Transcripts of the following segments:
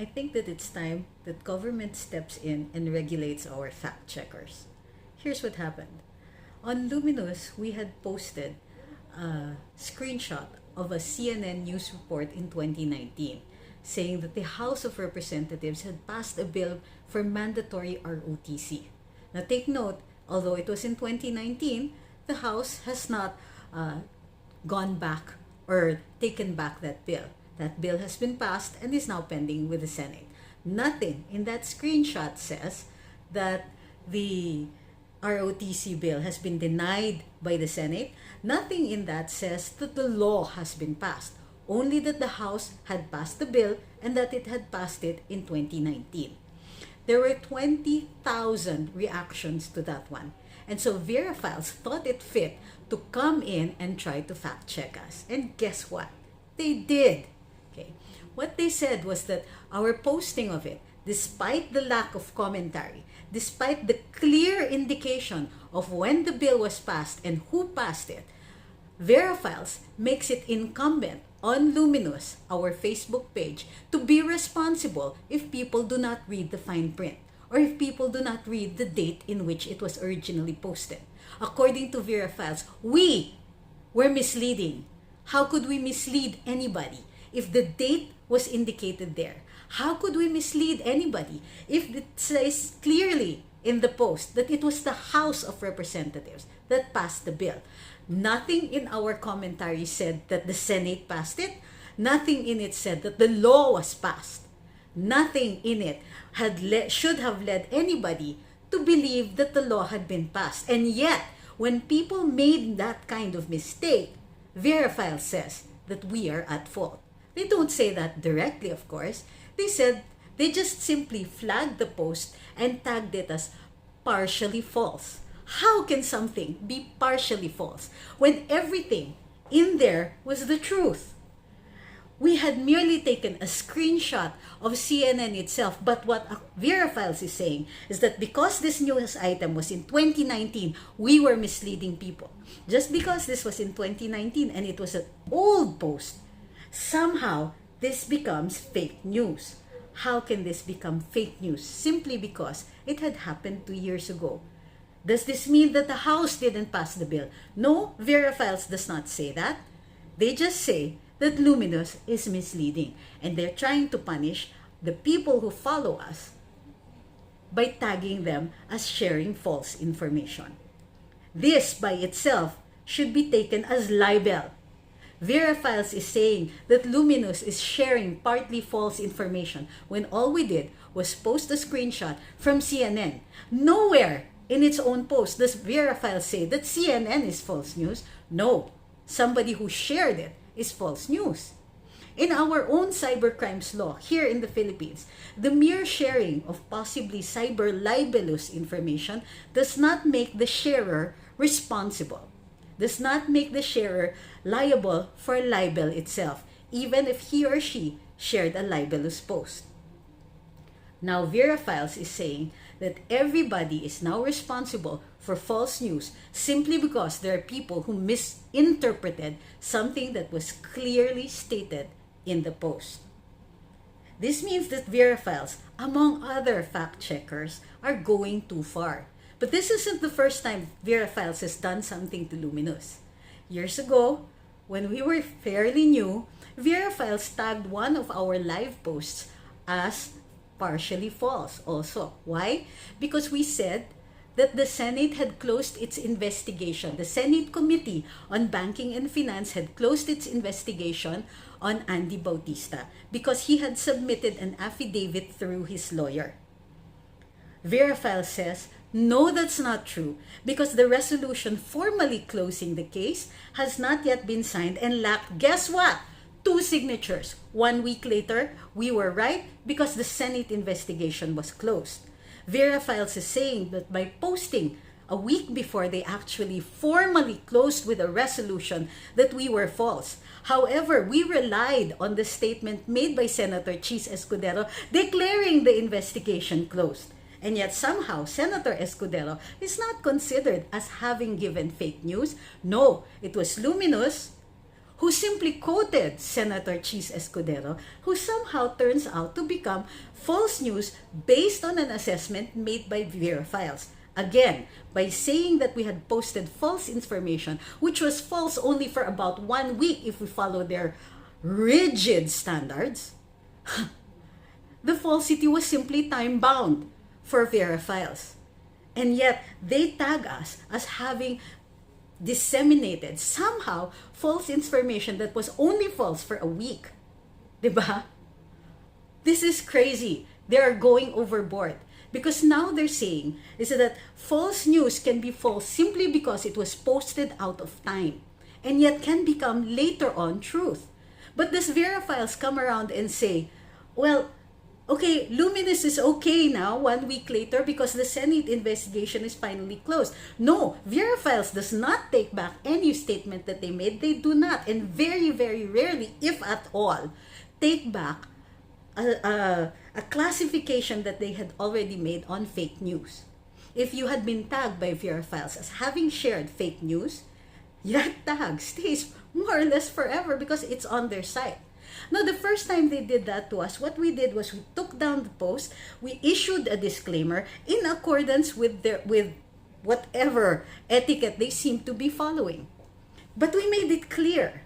I think that it's time that government steps in and regulates our fact checkers. Here's what happened. On Luminous, we had posted a screenshot of a CNN news report in 2019 saying that the House of Representatives had passed a bill for mandatory ROTC. Now take note, although it was in 2019, the House has not gone back or taken back that bill. That bill has been passed and is now pending with the Senate. Nothing in that screenshot says that the ROTC bill has been denied by the Senate. Nothing in that says that the law has been passed. Only that the House had passed the bill and that it had passed it in 2019. There were 20,000 reactions to that one. And so Verifiles thought it fit to come in and try to fact check us. And guess what? They did. Okay. What they said was that our posting of it, despite the lack of commentary, despite the clear indication of when the bill was passed and who passed it, Verifiles makes it incumbent on Luminous, our Facebook page, to be responsible if people do not read the fine print or if people do not read the date in which it was originally posted. According to Verifiles, we were misleading. How could we mislead anybody if the date was indicated there? How could we mislead anybody if it says clearly in the post that it was the House of Representatives that passed the bill? Nothing in our commentary said that the Senate passed it. Nothing in it said that the law was passed. Nothing in it should have led anybody to believe that the law had been passed. And yet, when people made that kind of mistake, Verifile says that we are at fault. They don't say that directly, of course. They just simply flagged the post and tagged it as partially false. How can something be partially false when everything in there was the truth? We had merely taken a screenshot of CNN itself, but what Verifiles is saying is that because this news item was in 2019, we were misleading people. Just because this was in 2019 and it was an old post, somehow this becomes fake news. How can this become fake news? Simply because it had happened 2 years ago. Does this mean that the House didn't pass the bill? No, Verifiles does not say that. They just say that Luminous is misleading and they're trying to punish the people who follow us by tagging them as sharing false information. This by itself should be taken as libel. Verifiles is saying that Luminous is sharing partly false information when all we did was post a screenshot from CNN. Nowhere in its own post does Verifiles say that CNN is false news. No, somebody who shared it is false news. In our own cybercrimes law here in the Philippines, the mere sharing of possibly cyber libelous information does not make the sharer responsible, does not make the sharer liable for libel itself, even if he or she shared a libelous post. Now Verifiles is saying that everybody is now responsible for false news simply because there are people who misinterpreted something that was clearly stated in the post. This means that Verifiles, among other fact checkers, are going too far. But this isn't the first time Verifiles has done something to Luminous. Years ago, when we were fairly new, Verifiles tagged one of our live posts as partially false also. Why? Because we said that the Senate had closed its investigation. The Senate Committee on Banking and Finance had closed its investigation on Andy Bautista because he had submitted an affidavit through his lawyer. Verifiles says, no, that's not true because the resolution formally closing the case has not yet been signed and lacked, guess what? 2 signatures. 1 week later, we were right because the Senate investigation was closed. Verifiles is saying that by posting a week before they actually formally closed with a resolution that we were false. However, we relied on the statement made by Senator Chis Escudero declaring the investigation closed. And yet somehow Senator Escudero is not considered as having given fake news. No, it was Luminous who simply quoted Senator Cheese Escudero, who somehow turns out to become false news based on an assessment made by Verifiles. Again, by saying that we had posted false information, which was false only for about 1 week if we follow their rigid standards, the falsity was simply time-bound for Verifiles. And yet, they tag us as having disseminated somehow false information that was only false for a week. Diba? This is crazy. They are going overboard. Because now they're saying is that false news can be false simply because it was posted out of time and yet can become later on truth. But does Verifiles come around and say, well, okay, Luminous is okay now 1 week later because the Senate investigation is finally closed? No, Verifiles does not take back any statement that they made. They do not, and very, very rarely, if at all, take back a classification that they had already made on fake news. If you had been tagged by Verifiles as having shared fake news, that tag stays more or less forever because it's on their site. Now, the first time they did that to us, what we did was we took down the post, we issued a disclaimer in accordance with whatever etiquette they seemed to be following. But we made it clear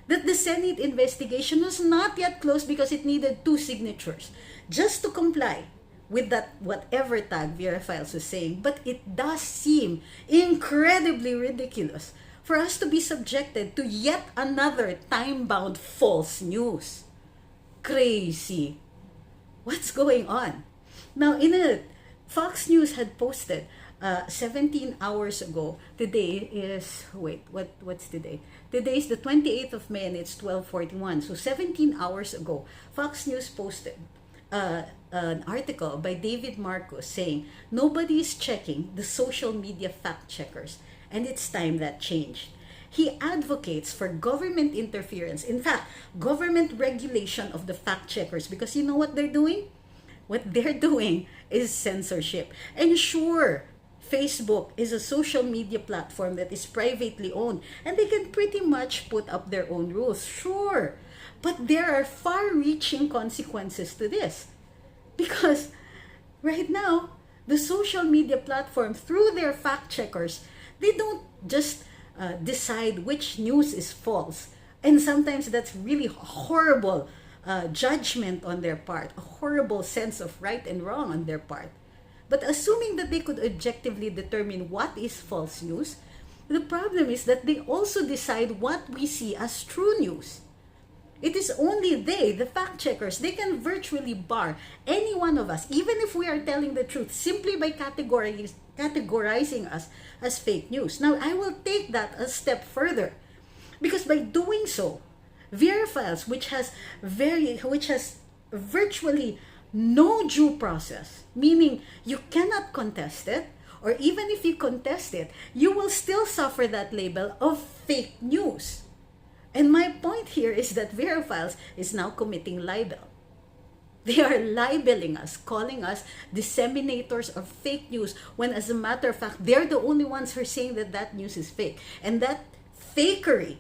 that the Senate investigation was not yet closed because it needed 2 signatures just to comply with that whatever tag Verifiles was saying. But it does seem incredibly ridiculous for us to be subjected to yet another time-bound false news. Crazy. What's going on? Now, Fox News had posted 17 hours ago. Today is, what's today? Today is the 28th of May and it's 12:41. So 17 hours ago, Fox News posted an article by David Marcus saying, nobody is checking the social media fact checkers, and it's time that changed. He advocates for government interference, in fact, government regulation of the fact checkers, because you know what they're doing? What they're doing is censorship. And sure, Facebook is a social media platform that is privately owned, and they can pretty much put up their own rules, sure. But there are far-reaching consequences to this. Because right now, the social media platform, through their fact checkers, they don't just decide which news is false. And sometimes that's really horrible judgment on their part, a horrible sense of right and wrong on their part. But assuming that they could objectively determine what is false news, the problem is that they also decide what we see as true news. It is only they, the fact checkers, they can virtually bar any one of us, even if we are telling the truth, simply by categorizing us as fake news. Now, I will take that a step further, because by doing so, Verifiles, which has virtually no due process, meaning you cannot contest it, or even if you contest it, you will still suffer that label of fake news. And my point here is that Verifiles is now committing libel. They are libeling us, calling us disseminators of fake news, when as a matter of fact, they're the only ones who are saying that that news is fake. And that fakery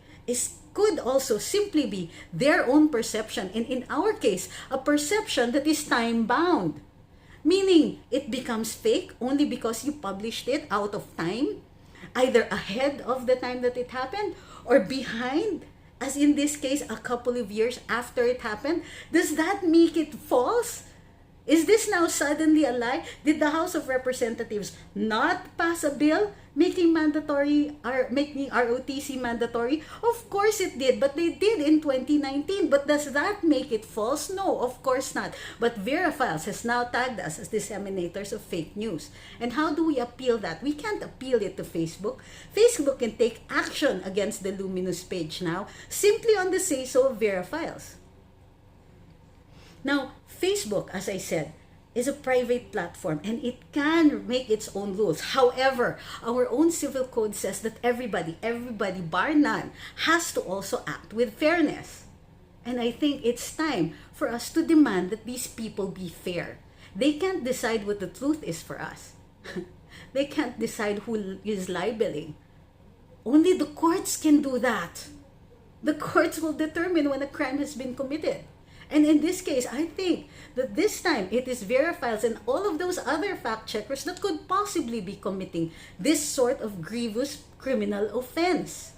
could also simply be their own perception, and in our case, a perception that is time-bound. Meaning, it becomes fake only because you published it out of time, either ahead of the time that it happened, or behind, as in this case, a couple of years after it happened. Does that make it false? Is this now suddenly a lie? Did the House of Representatives not pass a bill making ROTC mandatory? Of course it did, but they did in 2019. But does that make it false? No, of course not. But Verifiles has now tagged us as disseminators of fake news. And how do we appeal that? We can't appeal it to Facebook. Facebook can take action against the Luminous page now, simply on the say-so of Verifiles. Now, Facebook, as I said, is a private platform and it can make its own rules. However, our own civil code says that everybody bar none, has to also act with fairness. And I think it's time for us to demand that these people be fair. They can't decide what the truth is for us. They can't decide who is libeling. Only the courts can do that. The courts will determine when a crime has been committed. And in this case, I think that this time it is Verifiles and all of those other fact checkers that could possibly be committing this sort of grievous criminal offense.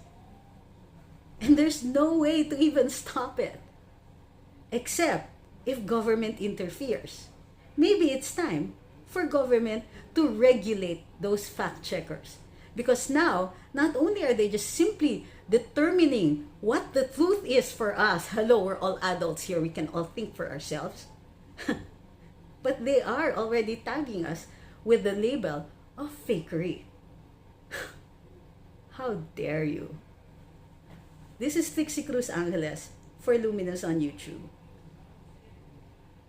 And there's no way to even stop it. Except if government interferes. Maybe it's time for government to regulate those fact checkers. Because now, not only are they just simply determining what the truth is for us, hello, we're all adults here, we can all think for ourselves, but they are already tagging us with the label of fakery. How dare you? This is Trixie Cruz-Angeles for Luminous on YouTube.